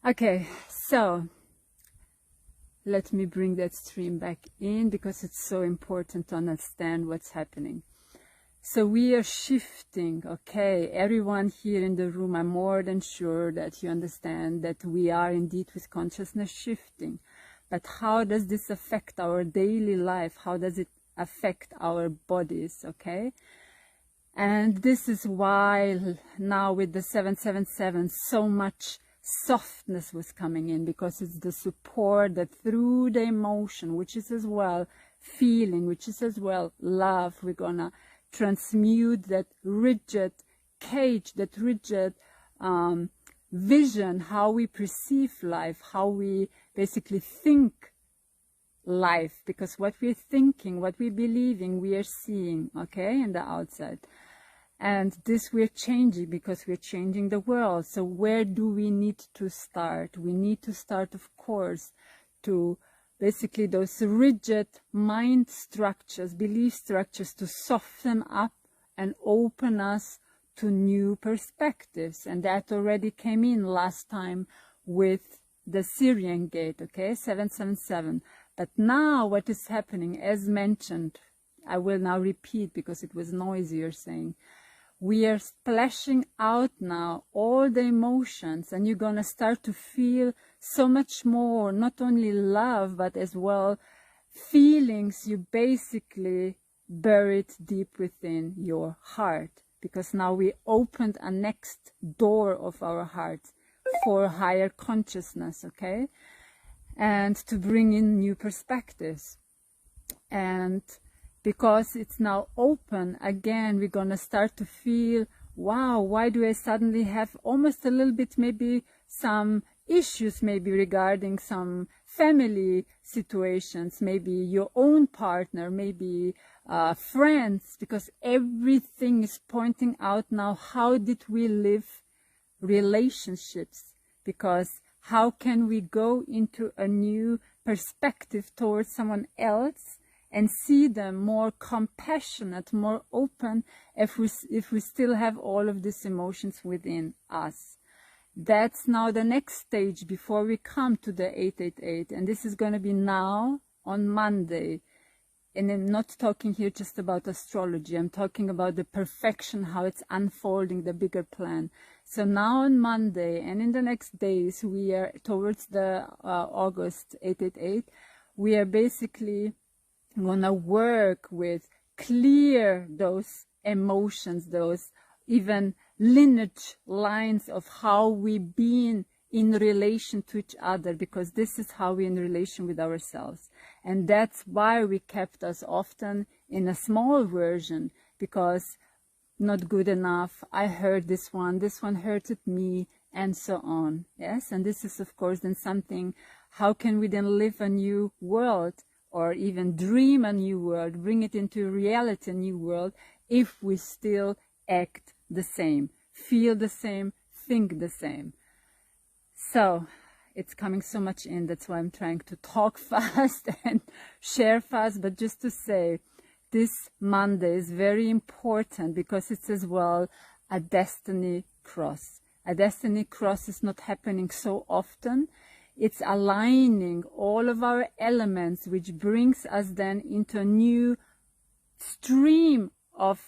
Okay, so let me bring that stream back in because it's so important to understand what's happening. So we are shifting, okay? Everyone here in the room, I'm more than sure that you understand that we are indeed with consciousness shifting. But how does this affect our daily life? How does it affect our bodies, okay? And this is why now with the 777, so much softness was coming in, because it's the support that through the emotion, which is as well feeling, which is as well love, we're gonna transmute that rigid cage, that rigid vision, how we perceive life, how we basically think life, because what we're thinking, what we're believing, we are seeing, okay, in the outside. And this we're changing because we're changing the world. So where do we need to start? We need to start, of course, to basically those rigid mind structures, belief structures, to soften up and open us to new perspectives. And that already came in last time with the Syrian gate, okay, 777. But now what is happening, as mentioned, I will now repeat because it was noisier saying, we are splashing out now all the emotions, and you're going to start to feel so much more, not only love, but as well feelings you basically buried deep within your heart. Because now we opened a next door of our heart for higher consciousness, okay? And to bring in new perspectives. And because it's now open, again, we're going to start to feel, wow, why do I suddenly have almost a little bit, maybe some issues, maybe regarding some family situations, maybe your own partner, maybe friends, because everything is pointing out now, how did we live relationships? Because how can we go into a new perspective towards someone else and see them more compassionate, more open, if we still have all of these emotions within us? That's now the next stage before we come to the 888. And this is going to be now on Monday. And I'm not talking here just about astrology. I'm talking about the perfection, how it's unfolding, the bigger plan. So now on Monday and in the next days, we are towards the August 888. We are basically gonna work with clear those emotions, those even lineage lines of how we've been in relation to each other, because this is how we're in relation with ourselves. And that's why we kept us often in a small version, because not good enough, I heard this one hurted me, and so on. Yes, and this is of course then something, how can we then live a new world, or even dream a new world, bring it into reality, a new world, if we still act the same, feel the same, think the same. So it's coming so much in, that's why I'm trying to talk fast and share fast. But just to say, this Monday is very important because it's as well a destiny cross. A destiny cross is not happening so often. It's aligning all of our elements, which brings us then into a new stream of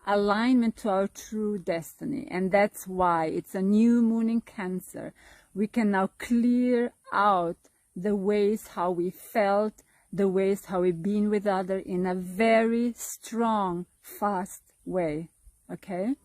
alignment to our true destiny. And that's why it's a new moon in Cancer. We can now clear out the ways how we felt, the ways how we've been with others in a very strong, fast way, okay?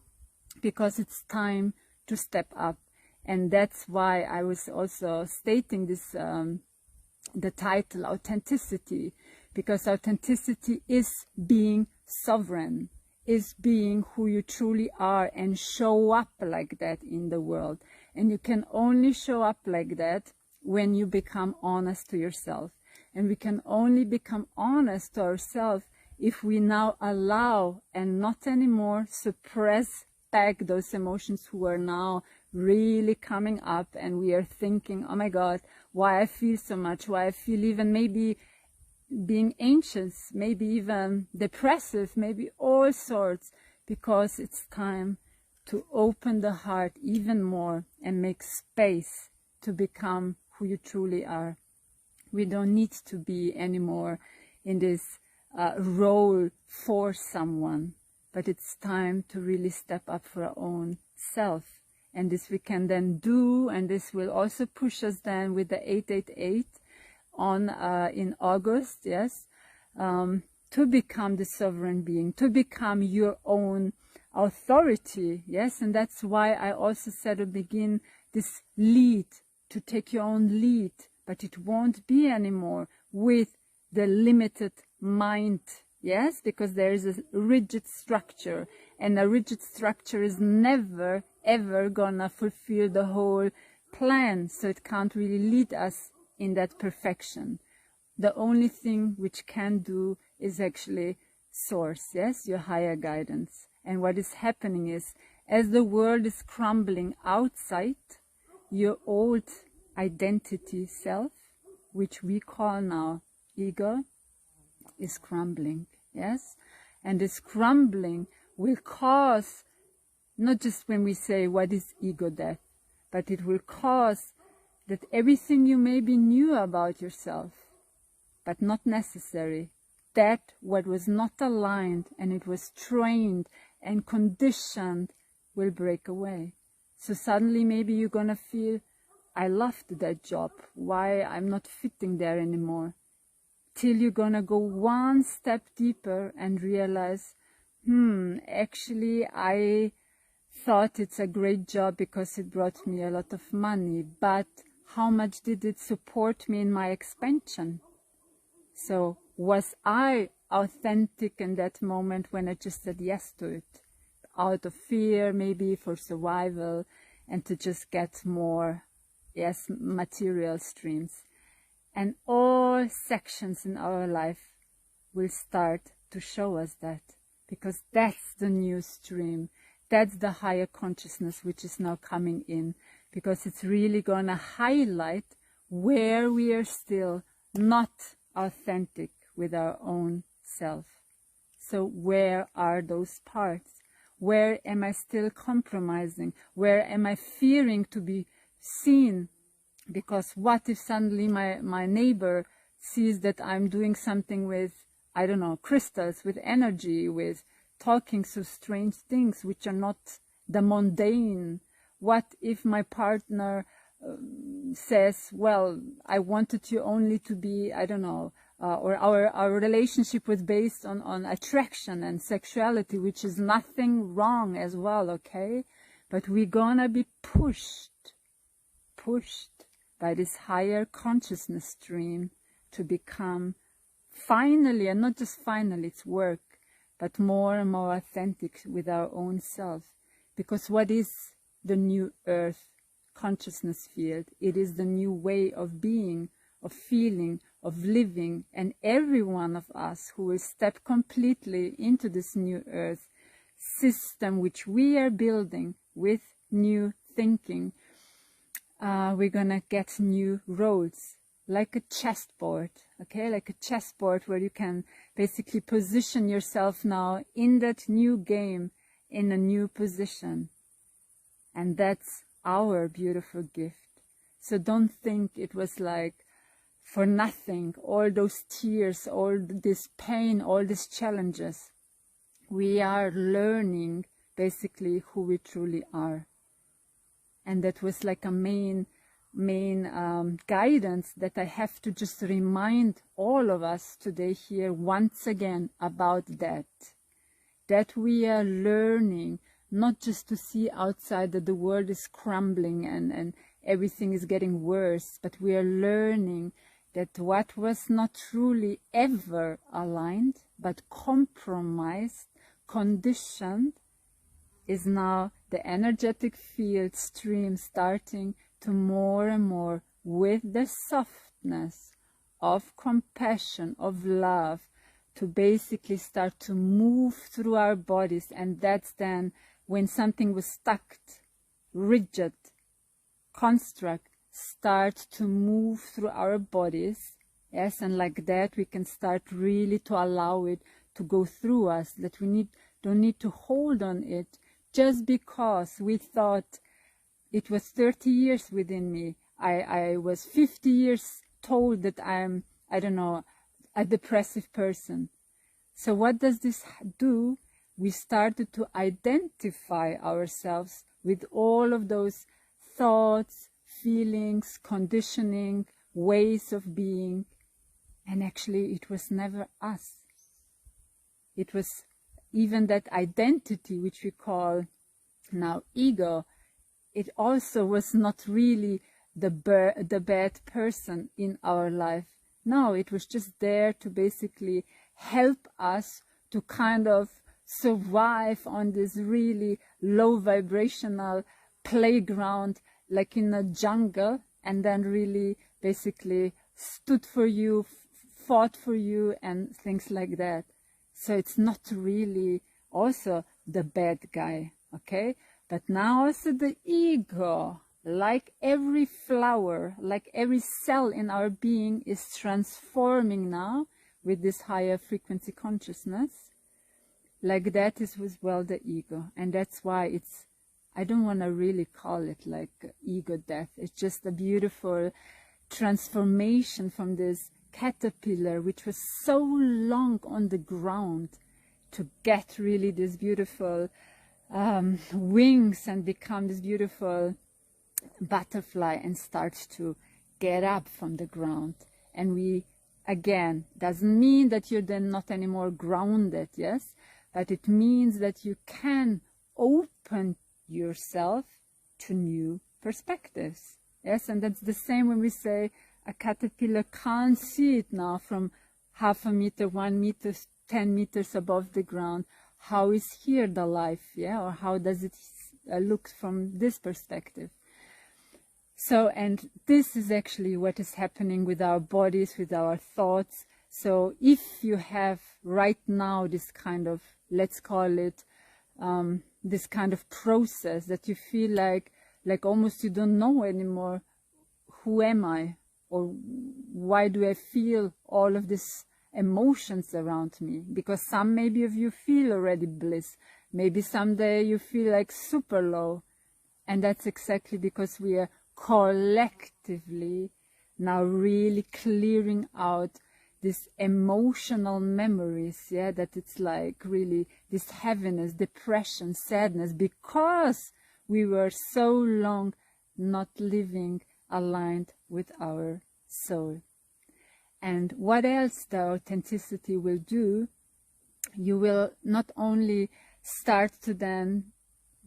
Because it's time to step up. And that's why I was also stating this, the title, Authenticity, because authenticity is being sovereign, is being who you truly are, and show up like that in the world. And you can only show up like that when you become honest to yourself. And we can only become honest to ourselves if we now allow and not anymore suppress back those emotions who are now really coming up, and we are thinking, oh my God, why I feel so much, why I feel even maybe being anxious, maybe even depressive, maybe all sorts, because it's time to open the heart even more and make space to become who you truly are. We don't need to be anymore in this role for someone, but it's time to really step up for our own self. And this we can then do, and this will also push us then with the 888 on in August, yes, to become the sovereign being, to become your own authority, yes. And that's why I also said to begin this lead, to take your own lead, but it won't be anymore with the limited mind, yes, because there is a rigid structure, and a rigid structure is never ever gonna fulfill the whole plan, so it can't really lead us in that perfection. The only thing which can do is actually source, yes, your higher guidance. And what is happening is, as the world is crumbling outside, your old identity self, which we call now ego, is crumbling, yes. And this crumbling will cause, not just when we say what is ego death, but it will cause that everything you maybe knew about yourself, but not necessary, that what was not aligned and it was trained and conditioned will break away. So suddenly maybe you're gonna feel, I loved that job, why I'm not fitting there anymore, till you're gonna go one step deeper and realize, actually I thought it's a great job because it brought me a lot of money, but how much did it support me in my expansion? So was I authentic in that moment when I just said yes to it, out of fear, maybe for survival, and to just get more, yes, material streams? And all sections in our life will start to show us that, because that's the new stream. That's the higher consciousness which is now coming in, because it's really going to highlight where we are still not authentic with our own self. So where are those parts? Where am I still compromising? Where am I fearing to be seen? Because what if suddenly my neighbor sees that I'm doing something with, I don't know, crystals, with energy, with talking so strange things which are not the mundane? What if my partner says, well, I wanted you only to be, I don't know, or our relationship was based on attraction and sexuality, which is nothing wrong as well, okay? But we're gonna be pushed by this higher consciousness stream to become finally, and not just finally, it's work, but more and more authentic with our own self. Because what is the new earth consciousness field? It is the new way of being, of feeling, of living, and every one of us who will step completely into this new earth system which we are building with new thinking, we're gonna get new roles, like a chessboard, okay, like a chessboard where you can basically position yourself now in that new game, in a new position. And that's our beautiful gift. So don't think it was like for nothing, all those tears, all this pain, all these challenges. We are learning basically who we truly are. And that was like a main guidance that I have to just remind all of us today here once again about that we are learning not just to see outside that the world is crumbling and everything is getting worse, but we are learning that what was not truly ever aligned but compromised, conditioned, is now the energetic field stream starting to more and more, with the softness of compassion, of love, to basically start to move through our bodies. And that's then when something was stuck, rigid construct, start to move through our bodies. Yes, and like that we can start really to allow it to go through us, that we don't need to hold on it just because we thought it was 30 years within me. I was 50 years told that I'm, I don't know, a depressive person. So what does this do? We started to identify ourselves with all of those thoughts, feelings, conditioning, ways of being. And actually, it was never us. It was even that identity, which we call now ego. It also was not really the bad person in our life. No, it was just there to basically help us to kind of survive on this really low vibrational playground, like in a jungle, and then really basically stood for you, fought for you, and things like that. So it's not really also the bad guy, okay? But now also the ego, like every flower, like every cell in our being, is transforming now with this higher frequency consciousness. Like that is as well the ego. And that's why it's, I don't want to really call it like ego death. It's just a beautiful transformation from this caterpillar, which was so long on the ground, to get really this beautiful wings and become this beautiful butterfly and start to get up from the ground. And we, again, doesn't mean that you're then not anymore grounded, yes, but it means that you can open yourself to new perspectives, yes. And that's the same when we say a caterpillar can't see it now from half a meter, 1 meter, 10 meters above the ground. How is here the life, yeah? Or how does it look from this perspective? So, and this is actually what is happening with our bodies, with our thoughts. So if you have right now this kind of, let's call it, this kind of process that you feel like almost you don't know anymore, who am I? Or why do I feel all of these emotions around me? Because some maybe of you feel already bliss. Maybe someday you feel like super low. And that's exactly because we are collectively now really clearing out these emotional memories, yeah, that it's like really this heaviness, depression, sadness, because we were so long not living aligned with our soul. And what else the authenticity will do, you will not only start to then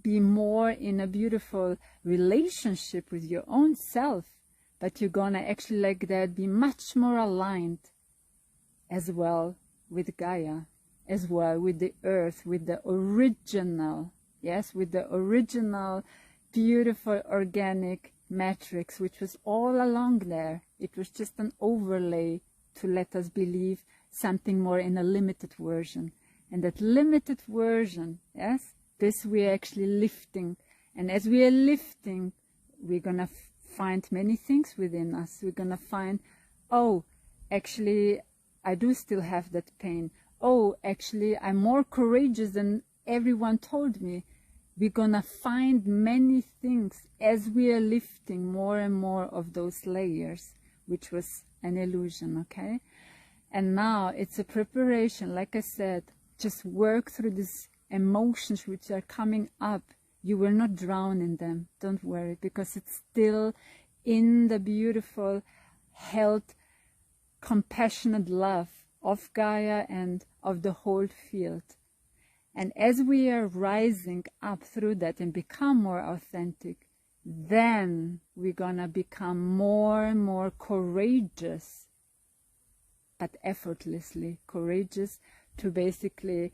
be more in a beautiful relationship with your own self, but you're gonna actually like that be much more aligned as well with Gaia, as well with the earth, with the original, yes, with the original beautiful organic matrix, which was all along there. It was just an overlay to let us believe something more in a limited version. And that limited version, yes, this we're actually lifting. And as we are lifting, we're gonna find many things within us. We're gonna find, oh, actually, I do still have that pain. Oh, actually, I'm more courageous than everyone told me. We're gonna find many things as we are lifting more and more of those layers, which was an illusion, okay? And now it's a preparation, like I said, just work through these emotions which are coming up. You will not drown in them, don't worry, because it's still in the beautiful health, compassionate love of Gaia and of the whole field. And as we are rising up through that and become more authentic, then we're gonna become more and more courageous, but effortlessly courageous, to basically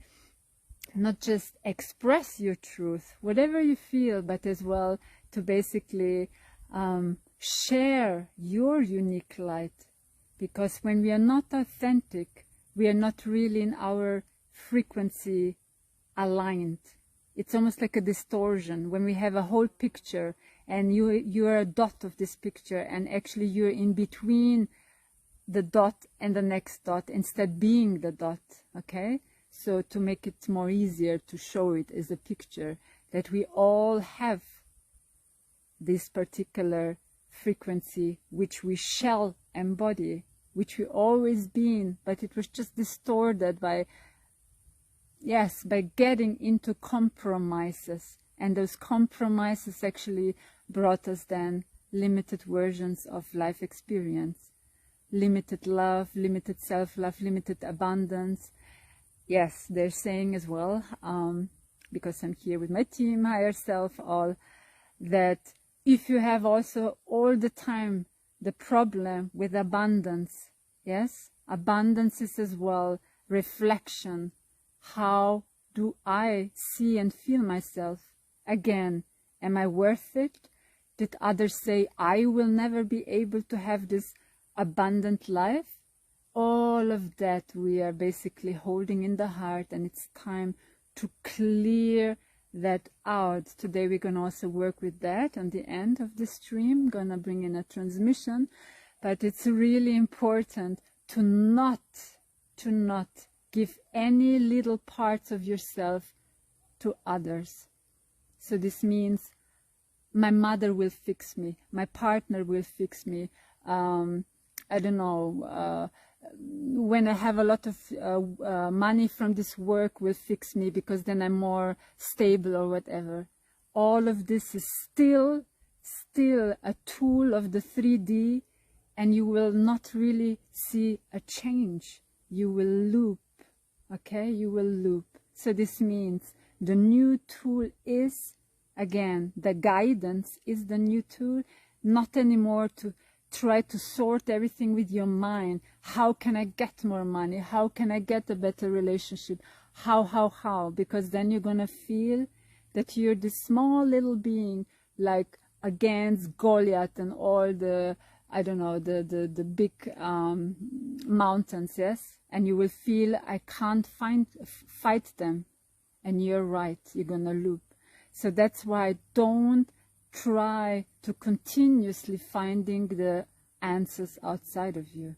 not just express your truth, whatever you feel, but as well to basically share your unique light. Because when we are not authentic, we are not really in our frequency aligned. It's almost like a distortion when we have a whole picture and you are a dot of this picture, and actually you're in between the dot and the next dot instead being the dot, okay? So to make it more easier to show it as a picture, that we all have this particular frequency which we shall embody, which we always been, but it was just distorted by, yes, by getting into compromises. And those compromises actually brought us then limited versions of life experience. Limited love, limited self-love, limited abundance. Yes, they're saying as well, because I'm here with my team, higher self, all, that if you have also all the time the problem with abundance, yes, abundance is as well reflection. How do I see and feel myself? Again, am I worth it? Did others say I will never be able to have this abundant life? All of that we are basically holding in the heart, and it's time to clear that out. Today we're going to also work with that on the end of the stream. I'm going to bring in a transmission, but it's really important to not give any little parts of yourself to others. So this means my mother will fix me, my partner will fix me, I don't know, when I have a lot of money from this work will fix me because then I'm more stable or whatever. All of this is still a tool of the 3D, and you will not really see a change. You will loop, okay? You will loop. So this means the new tool is, again, the guidance is the new tool, not anymore to try to sort everything with your mind. How can I get more money? How can I get a better relationship? How? Because then you're going to feel that you're this small little being, like against Goliath and all the, I don't know, the big mountains, yes? And you will feel, I can't fight them. And you're right, you're going to loop. So that's why don't try to continuously finding the answers outside of you.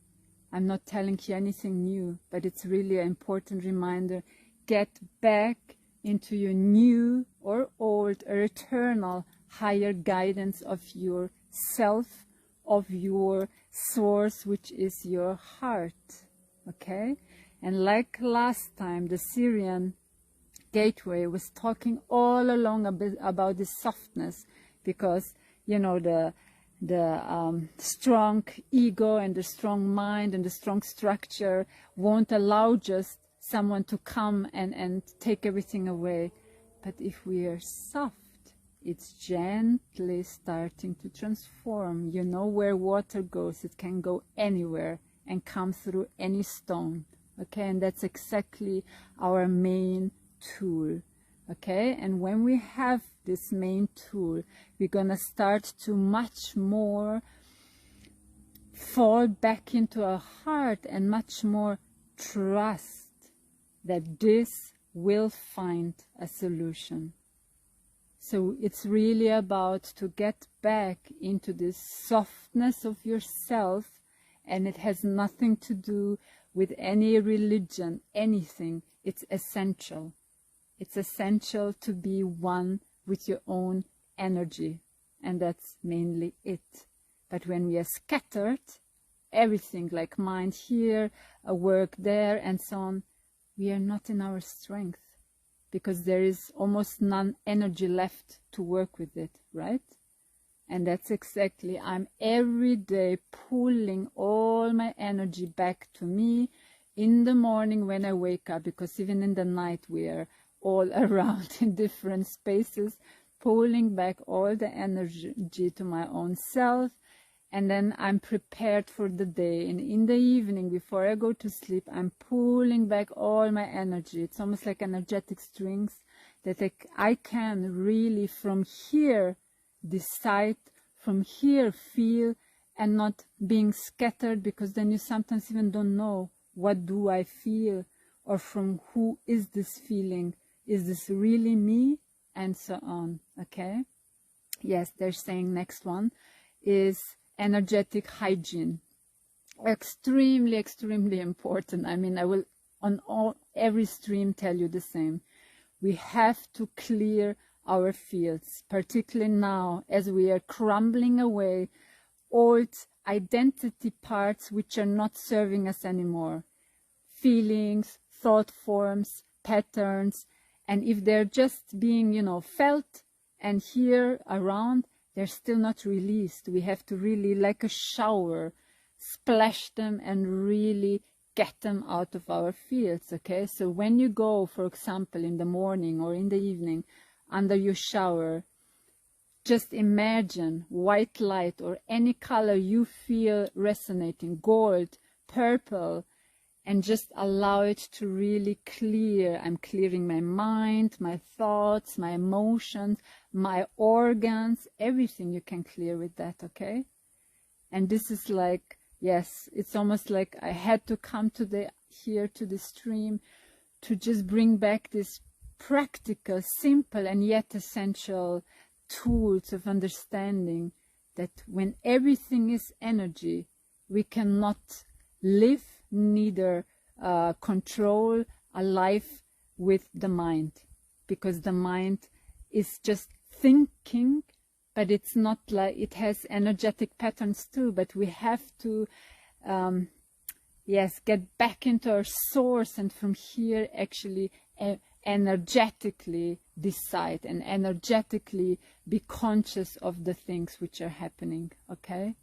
I'm not telling you anything new, but it's really an important reminder. Get back into your new or old or eternal higher guidance of your self, of your source, which is your heart. Okay? And like last time, the Syrian gateway was talking all along about this softness, because you know the strong ego and the strong mind and the strong structure won't allow just someone to come and take everything away. But if we are soft, it's gently starting to transform. You know where water goes, it can go anywhere and come through any stone. Okay, and that's exactly our main tool. Okay, and when we have this main tool, we're gonna start to much more fall back into our heart and much more trust that this will find a solution. So it's really about to get back into this softness of yourself, and it has nothing to do with any religion, anything. It's essential. It's essential to be one with your own energy, and that's mainly it. But when we are scattered, everything like mind here, a work there, and so on, we are not in our strength, because there is almost none energy left to work with it, right? And that's exactly, I'm every day pulling all my energy back to me in the morning when I wake up, because even in the night we are all around in different spaces, pulling back all the energy to my own self, and then I'm prepared for the day. And in the evening, before I go to sleep, I'm pulling back all my energy. It's almost like energetic strings that I can really from here decide, from here feel, and not being scattered, because then you sometimes even don't know, what do I feel, or from who is this feeling? Is this really me? And so on. Okay? Yes, they're saying next one is energetic hygiene. Extremely, extremely important. I mean, I will on every stream tell you the same. We have to clear our fields, particularly now as we are crumbling away old identity parts which are not serving us anymore. Feelings, thought forms, patterns, and if they're just being, you know, felt and here around, they're still not released. We have to really, like a shower, splash them and really get them out of our fields, okay? So when you go, for example, in the morning or in the evening, under your shower, just imagine white light or any color you feel resonating, gold, purple, and just allow it to really clear. I'm clearing my mind, my thoughts, my emotions, my organs, everything you can clear with that, okay? And this is like, yes, it's almost like I had to come to here to the stream to just bring back this practical, simple, and yet essential tools of understanding that when everything is energy, we cannot live, neither control a life with the mind, because the mind is just thinking, but it's not like, it has energetic patterns too, but we have to yes, get back into our source, and from here actually energetically decide and energetically be conscious of the things which are happening, okay?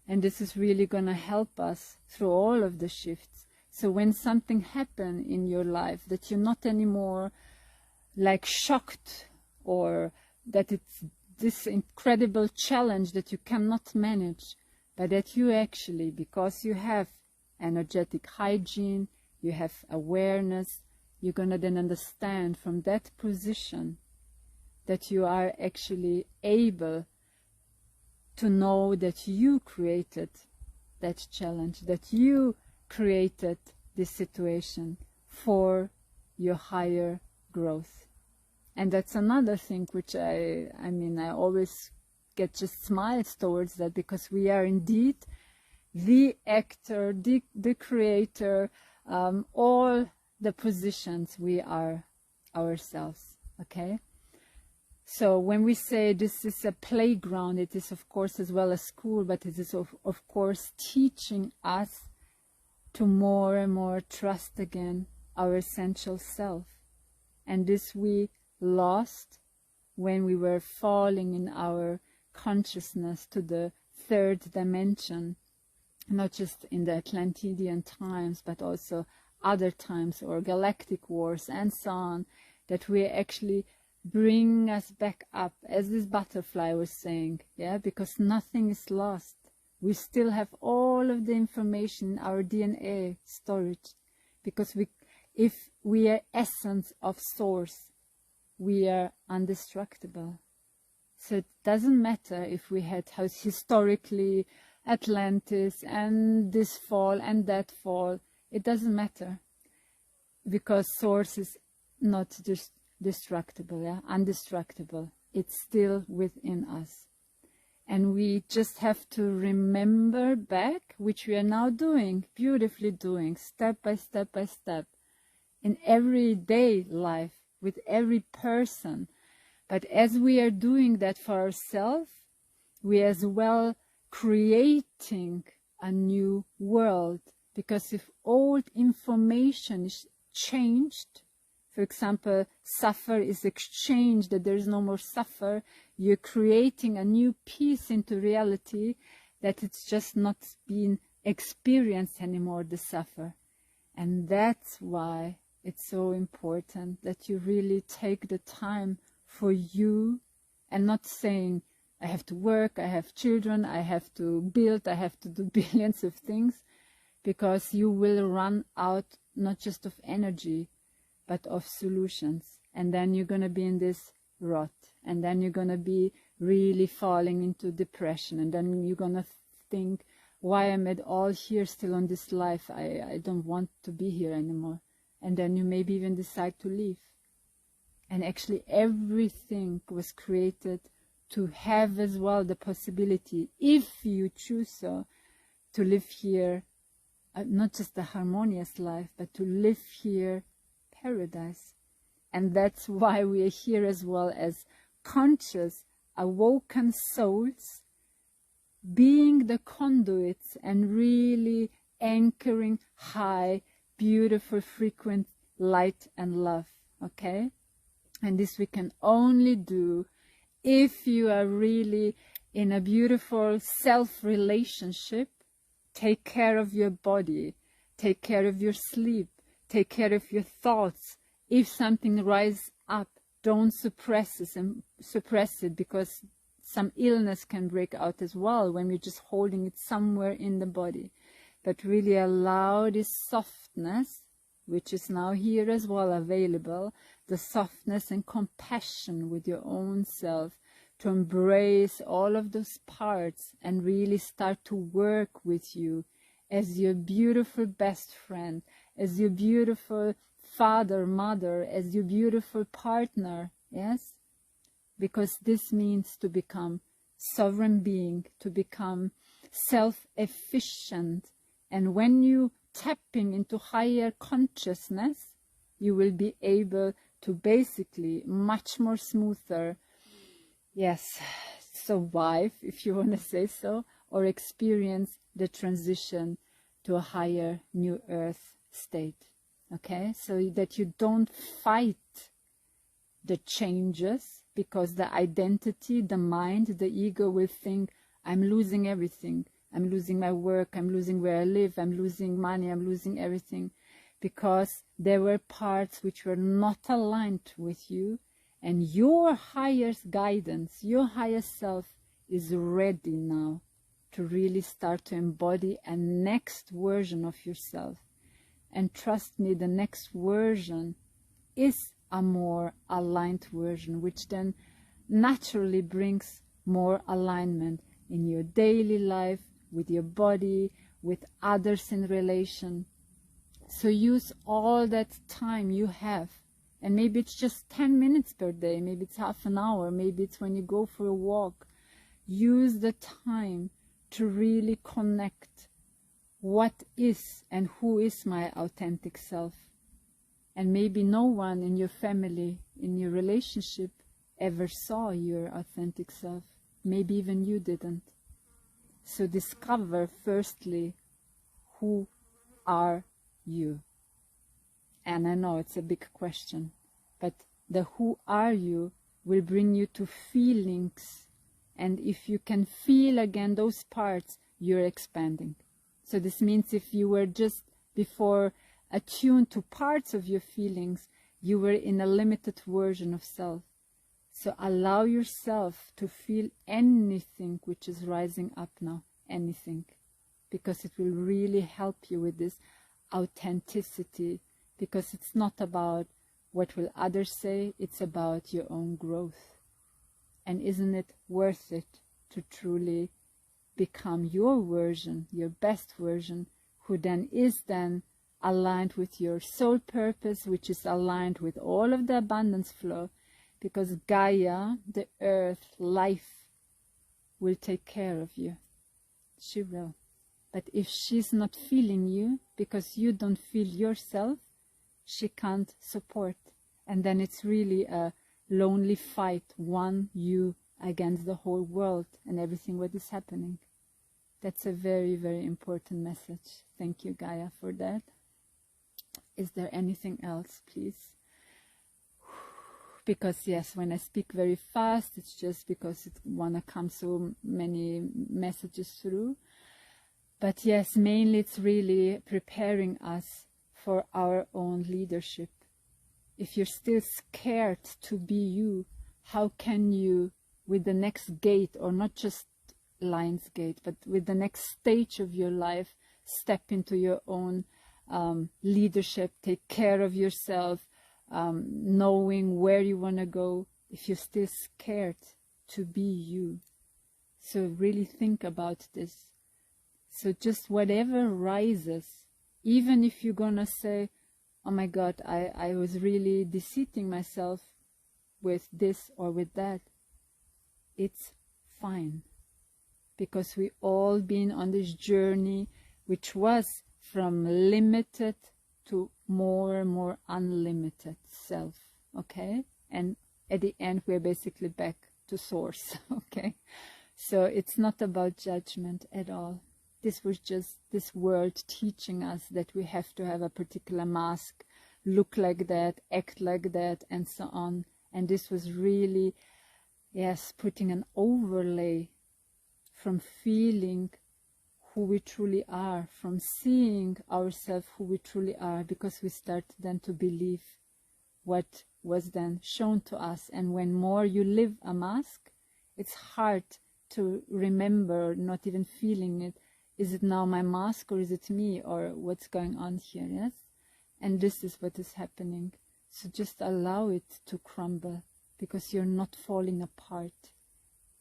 And this is really going to help us through all of the shifts. So when something happens in your life that you're not anymore like shocked, or that it's this incredible challenge that you cannot manage, but that you actually, because you have energetic hygiene, you have awareness, you're going to then understand from that position that you are actually able to know that you created that challenge, that you created this situation for your higher growth. And that's another thing which I always get just smiles towards that, because we are indeed the actor, the creator, all the positions we are ourselves, okay? So when we say this is a playground, it is of course as well as school, but it is of course teaching us to more and more trust again our essential self. And this we lost when we were falling in our consciousness to the third dimension, not just in the Atlantean times, but also other times, or galactic wars and so on, that we actually bring us back up, as this butterfly was saying, yeah, because nothing is lost. We still have all of the information in our DNA storage, because if we are essence of source, we are indestructible. So it doesn't matter if we had historically Atlantis and this fall and that fall. It doesn't matter, because source is not just destructible, yeah, indestructible. It's still within us. And we just have to remember back, which we are now doing, beautifully doing, step by step by step, in everyday life, with every person. But as we are doing that for ourselves, we as well creating a new world. Because if old information is changed, for example, suffer is exchanged, that there is no more suffer, you're creating a new piece into reality, that it's just not being experienced anymore, the suffer. And that's why it's so important that you really take the time for you, and not saying, I have to work, I have children, I have to build, I have to do billions of things, because you will run out not just of energy, but of solutions. And then you're going to be in this rut, and then you're going to be really falling into depression, and then you're going to think, why am I all here still on this life? I don't want to be here anymore. And then you maybe even decide to leave. And actually everything was created to have as well the possibility, if you choose so, to live here, not just a harmonious life, but to live here paradise. And that's why we are here as well as conscious, awoken souls, being the conduits and really anchoring high, beautiful, frequent light and love, okay? And this we can only do if you are really in a beautiful self-relationship. Take care of your body, take care of your sleep, take care of your thoughts. If something rises up, don't suppress it, because some illness can break out as well when we're just holding it somewhere in the body. But really allow this softness, which is now here as well available, the softness and compassion with your own self, to embrace all of those parts and really start to work with you as your beautiful best friend, as your beautiful father, mother, as your beautiful partner, yes? Because this means to become sovereign being, to become self-efficient. And when you tapping into higher consciousness, you will be able to basically much more smoother, yes, survive, if you want to say so, or experience the transition to a higher new earth state. Okay, so that you don't fight the changes, because the identity, the mind, the ego will think, I'm losing everything. I'm losing my work, I'm losing where I live, I'm losing money, I'm losing everything. Because there were parts which were not aligned with you, and your highest guidance, your higher self is ready now to really start to embody a next version of yourself. And trust me, the next version is a more aligned version, which then naturally brings more alignment in your daily life, with your body, with others in relation. So use all that time you have. And maybe it's just 10 minutes per day, maybe it's half an hour, maybe it's when you go for a walk. Use the time to really connect what is and who is my authentic self. And maybe no one in your family, in your relationship, ever saw your authentic self. Maybe even you didn't. So discover firstly, who are you? And I know it's a big question, but the who are you will bring you to feelings. And if you can feel again those parts, you're expanding. So this means if you were just before attuned to parts of your feelings, you were in a limited version of self. So allow yourself to feel anything which is rising up now, anything, because it will really help you with this authenticity, because it's not about what will others say, it's about your own growth. And isn't it worth it to truly become your version, your best version, who then is then aligned with your soul purpose, which is aligned with all of the abundance flow, because Gaia, the earth, life, will take care of you. She will. But if she's not feeling you, because you don't feel yourself, she can't support. And then it's really a lonely fight, one you against the whole world and everything what is happening. That's a very, very important message. Thank you, Gaia, for that. Is there anything else, please? Because yes, when I speak very fast, it's just because it wanna come so many messages through. But yes, mainly it's really preparing us for our own leadership. If you're still scared to be you, how can you, with the next gate, or not just Lion's Gate, but with the next stage of your life, step into your own leadership, take care of yourself, knowing where you want to go, if you're still scared to be you? So really think about this. So just whatever rises, even if you're gonna say, oh my God, I was really deceiving myself with this or with that, it's fine. Because we all been on this journey, which was from limited to more and more unlimited self, okay? And at the end, we're basically back to source, okay? So it's not about judgment at all. This was just this world teaching us that we have to have a particular mask, look like that, act like that, and so on. And this was really, yes, putting an overlay from feeling who we truly are, from seeing ourselves who we truly are, because we start then to believe what was then shown to us. And when more you live a mask, it's hard to remember, not even feeling it. Is it now my mask, or is it me, or what's going on here? Yes. And this is what is happening. So just allow it to crumble, because you're not falling apart.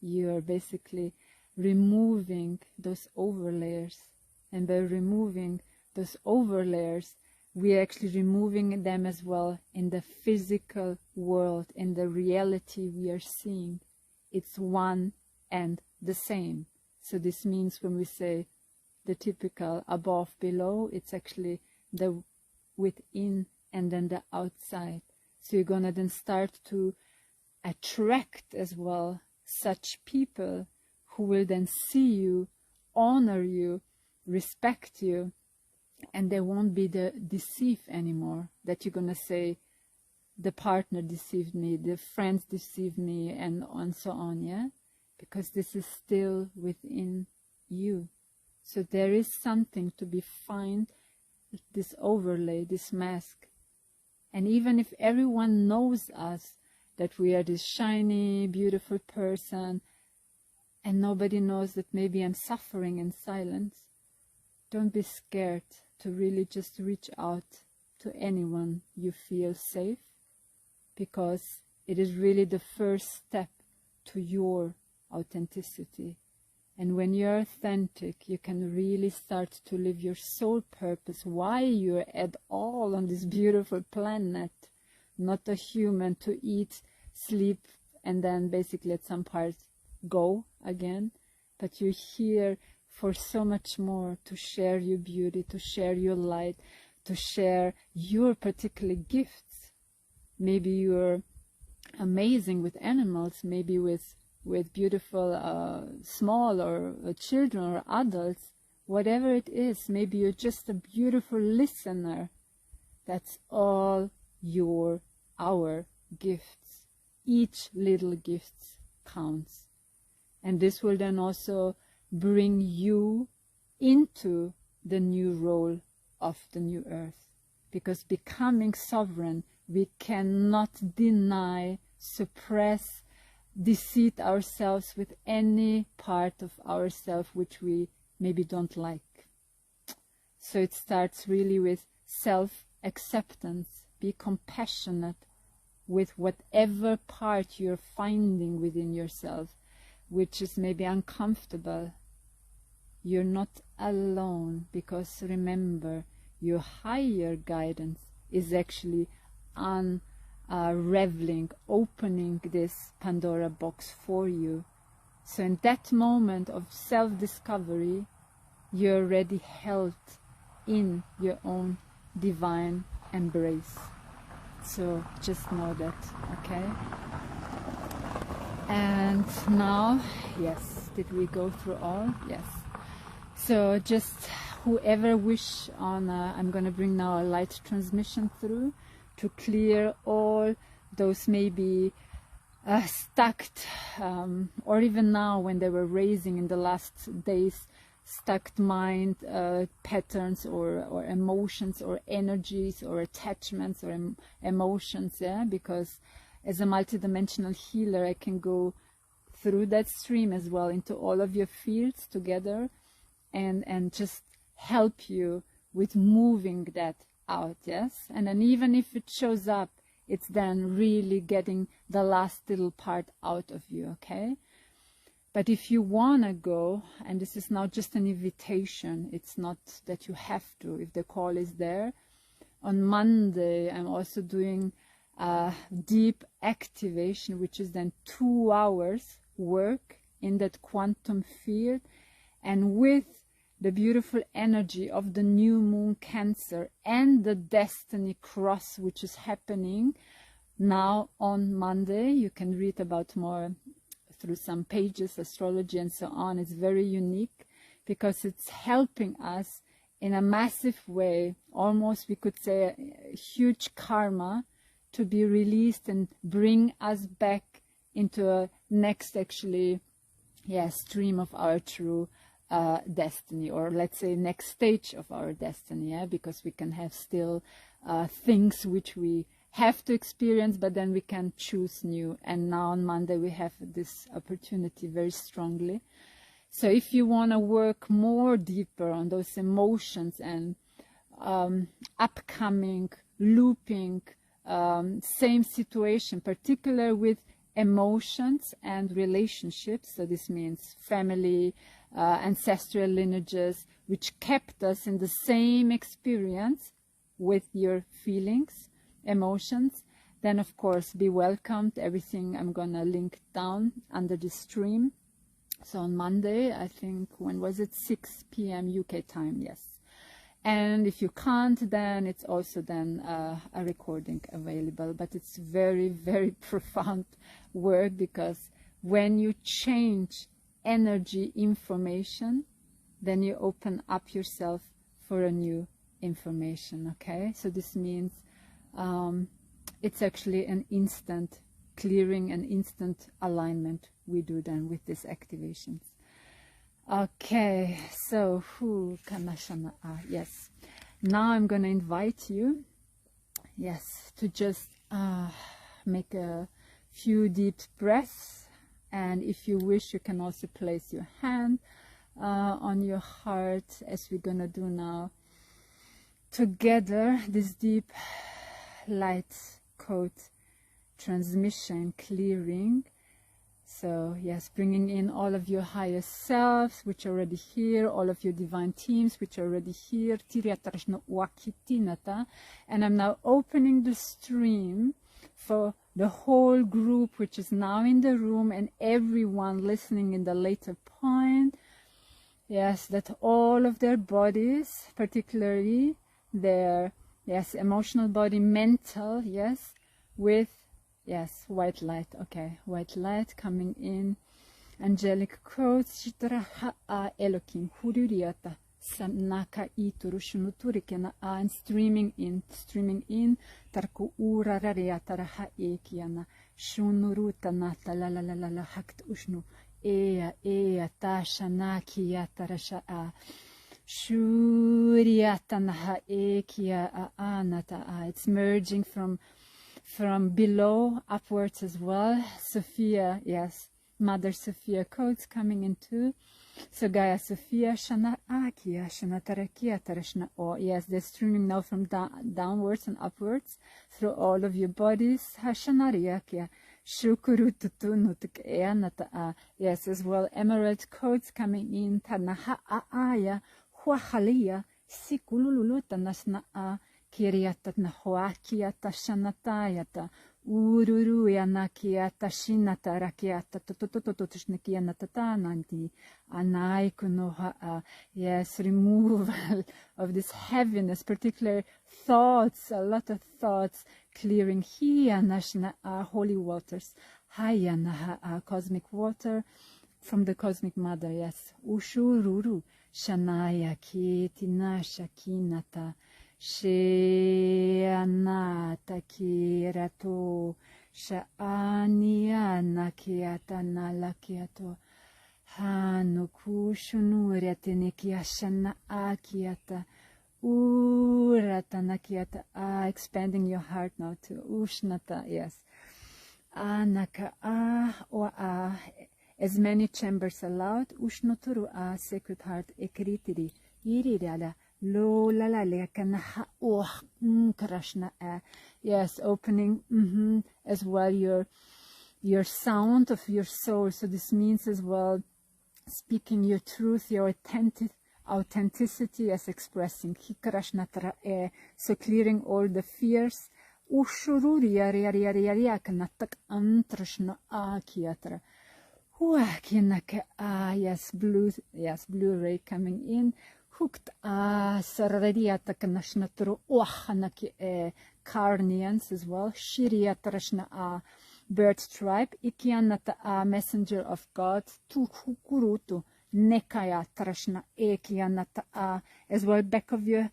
You're basically removing those overlayers. And by removing those overlayers, we are actually removing them as well in the physical world, in the reality we are seeing. It's one and the same. So this means when we say the typical above, below, it's actually the within and then the outside. So you're gonna then start to attract as well such people who will then see you, honor you, respect you, and they won't be the deceive anymore, that you're gonna say the partner deceived me, the friends deceived me, and so on. Yeah, because this is still within you. So there is something to be found, this overlay, this mask. And even if everyone knows us, that we are this shiny, beautiful person, and nobody knows that maybe I'm suffering in silence, don't be scared to really just reach out to anyone you feel safe, because it is really the first step to your authenticity. And when you're authentic, you can really start to live your soul purpose, why you're at all on this beautiful planet, not a human to eat, sleep, and then basically at some part go again, but you're here for so much more, to share your beauty, to share your light, to share your particular gifts. Maybe you're amazing with animals, maybe with beautiful small or children or adults, whatever it is. Maybe you're just a beautiful listener. That's all our gifts. Each little gift counts. And this will then also bring you into the new role of the new earth. Because becoming sovereign, we cannot deny, suppress, deceive ourselves with any part of ourselves which we maybe don't like. So it starts really with self-acceptance. Be compassionate with whatever part you're finding within yourself, which is maybe uncomfortable. You're not alone, because remember, your higher guidance is actually unraveling, opening this Pandora box for you. So in that moment of self-discovery, you're already held in your own divine embrace. So just know that, okay? And now, yes, did we go through all? Yes. So just whoever wish on, I'm going to bring now a light transmission through to clear all those maybe stuck, or even now when they were raising in the last days, stuck mind patterns or emotions or energies or attachments or emotions, yeah, because as a multidimensional healer I can go through that stream as well into all of your fields together and just help you with moving that out, yes. And then even if it shows up, it's then really getting the last little part out of you, okay? But if you want to go, and this is now just an invitation, it's not that you have to, if the call is there. On Monday, I'm also doing a deep activation, which is then 2 hours work in that quantum field. And with the beautiful energy of the new moon Cancer and the destiny cross, which is happening now on Monday, you can read about more through some pages, astrology and so on. It's very unique because it's helping us in a massive way, almost we could say a huge karma, to be released and bring us back into a next, actually, stream of our true destiny, or let's say next stage of our destiny, because we can have still things which we have to experience, but then we can choose new. And now on Monday we have this opportunity very strongly. So if you want to work more deeper on those emotions and upcoming, looping, same situation, particularly with emotions and relationships, so this means family, ancestral lineages, which kept us in the same experience with your feelings, emotions, then of course be welcomed. Everything I'm gonna link down under the stream. So on Monday, I think, when was it, 6 p.m. UK time, yes. And if you can't, then it's also then a recording available. But it's very, very profound work, because when you change energy information, then you open up yourself for a new information, okay? So this means it's actually an instant clearing, an instant alignment we do then with these activations. Okay, so yes. Now I'm going to invite you, yes, to just make a few deep breaths. And if you wish, you can also place your hand on your heart, as we're going to do now together, this deep light code transmission clearing. So yes, bringing in all of your higher selves which are already here, all of your divine teams which are already here, and I'm now opening the stream for the whole group which is now in the room, and everyone listening in the later point. Yes, that all of their bodies, particularly their emotional body, mental, yes, with white light. Okay, white light coming in, angelic codes, Elohim, Hururiata, Sanaka Iturushunuturikena, and streaming in, Tarku Ura Rariataraha Ekiana, Shunuruta Nata la la la la la Hakt Ushnu, Ea Tasha Nakia Tarasha. Shuriatanaha Ekia Anata. It's merging from below upwards as well. Sophia, yes, Mother Sophia codes coming in too. So Gaia Sophia Shana Akia Shana Tarakia Tarashna. Oh yes, they're streaming now from downwards and upwards through all of your bodies. Hashanariakia Shukurututunutuk Eanata. Yes, as well, emerald codes coming in. Tanaha Aaya Huahalia Sikululuta Nasna Kiriata Nahuakiata Shanatayata Ururuya Kiata Shinata Rakiata Tototototushnikianata Nanti Anaikunoha. Yes, removal of this heaviness, particular thoughts, a lot of thoughts, clearing Hiya Nashna holy waters, Hayanaha cosmic water from the cosmic mother, yes. Ushururu Shanaya Kitina Shakinata Sheanata Kirato Shaaniana Kiata Nalakiato Hanukushunuriatinikia Shana Akiata Uratanakiata. Expanding your heart now to Ushnata, yes. Anaka or as many chambers allowed. Ushnoturu sacred heart ekritiri irirala lo la la lekanaha krashna. Yes, opening as well your sound of your soul. So this means as well speaking your truth, your authenticity, as expressing hikrashnatra. So clearing all the fears. Ushururia riariariaria kanatak antrashna akiatra. Yes, blue ray coming in. Hooked sarariata kanashnatru ohanaki carnians as well. Shiriatrashna bird tribe, ikianata a messenger of God, tu hukurutu, nekaya trashna ekianata a, as well back of your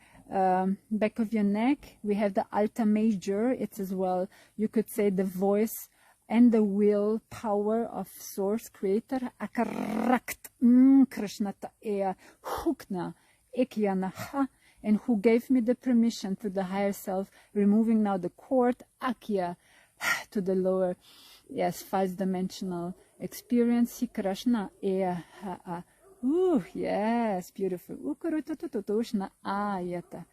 neck. We have the alta major. It's as well, you could say, the voice and the will power of source creator. Akarakt krishnata ea hukna ekiana ha, and who gave me the permission to the higher self, removing now the cord akya to the lower, yes, 5-dimensional experience. Hikrashna ea ha. Ooh, yes, beautiful. Ukurututututushna ayata.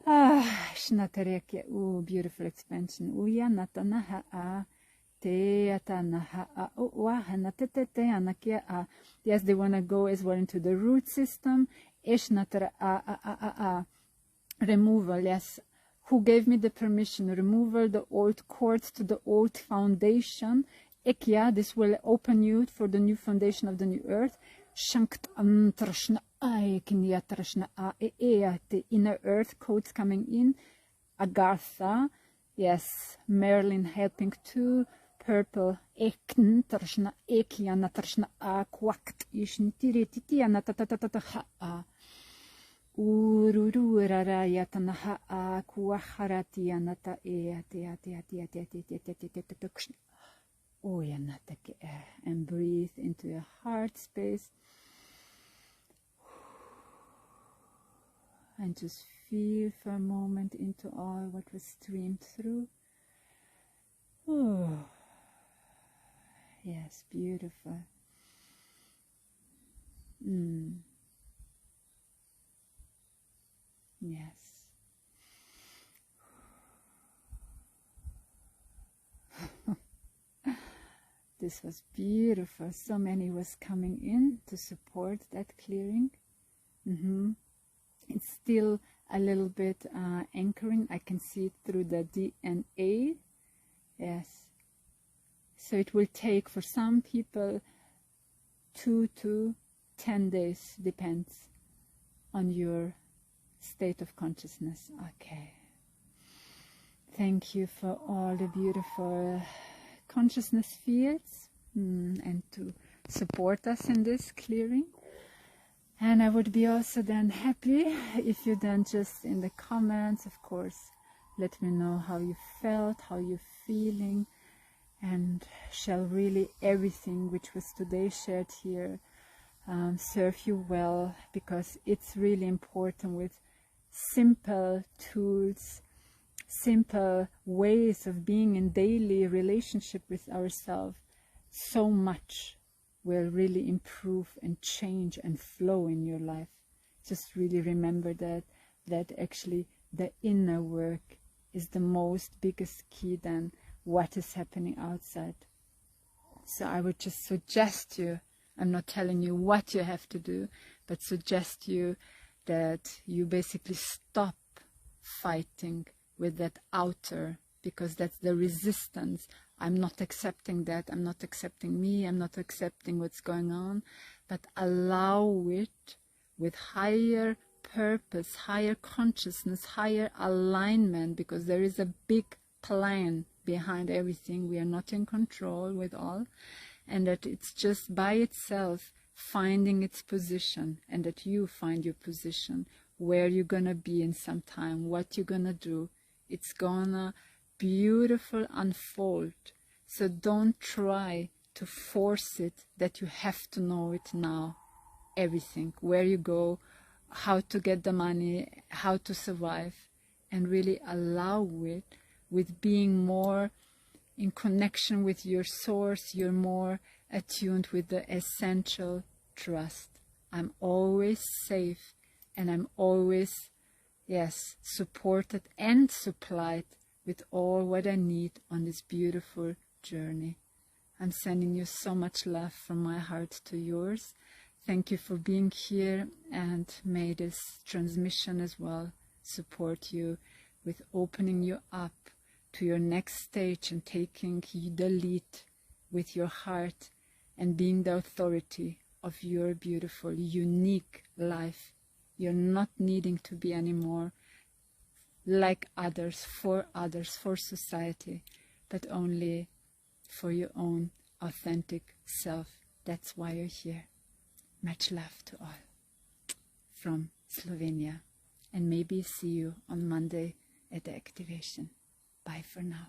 Shnatareke. Ooh, beautiful expansion. Uya natanaha a. Teatanaha a. Wahanatete anakia a. Yes, they want to go as well into the root system. Eshnatara a. Removal, yes. Who gave me the permission? Removal, the old cords to the old foundation. Ekya, this will open you for the new foundation of the new earth. Shankt trashna aikinya trashna the inner earth codes coming in. Agartha, yes, Merlin helping too. Purple ekn trashna ekiana trashna a kwakt ishnitiri titiana tatatataha a. Urururara yatanaha a kuaharati anata and breathe into your heart space and just feel for a moment into all what was streamed through. Oh, yes, beautiful. Yes. This was beautiful. So many was coming in to support that clearing. It's still a little bit anchoring. I can see it through the DNA. Yes. So it will take for some people 2 to 10 days, depends on your state of consciousness. Okay. Thank you for all the beautiful consciousness fields and to support us in this clearing. And I would be also then happy if you then just in the comments, of course, let me know how you felt, how you're feeling, and shall really everything which was today shared here serve you well, because it's really important with simple tools, simple ways of being in daily relationship with ourselves. So much will really improve and change and flow in your life. Just really remember that actually the inner work is the most biggest key than what is happening outside. So I would just suggest you, I'm not telling you what you have to do, but suggest you that you basically stop fighting with that outer, because that's the resistance. I'm not accepting that, I'm not accepting me, I'm not accepting what's going on, but allow it with higher purpose, higher consciousness, higher alignment, because there is a big plan behind everything. We are not in control with all, and that it's just by itself finding its position, and that you find your position, where you're gonna be in some time, what you're gonna do. It's gonna beautiful unfold. So don't try to force it that you have to know it now. Everything, where you go, how to get the money, how to survive, and really allow it with being more in connection with your source. You're more attuned with the essential trust. I'm always safe, and I'm always, yes, supported and supplied with all what I need on this beautiful journey. I'm sending you so much love from my heart to yours. Thank you for being here, and may this transmission as well support you with opening you up to your next stage and taking the lead with your heart and being the authority of your beautiful, unique life. You're not needing to be anymore like others, for society, but only for your own authentic self. That's why you're here. Much love to all from Slovenia, and maybe see you on Monday at the activation. Bye for now.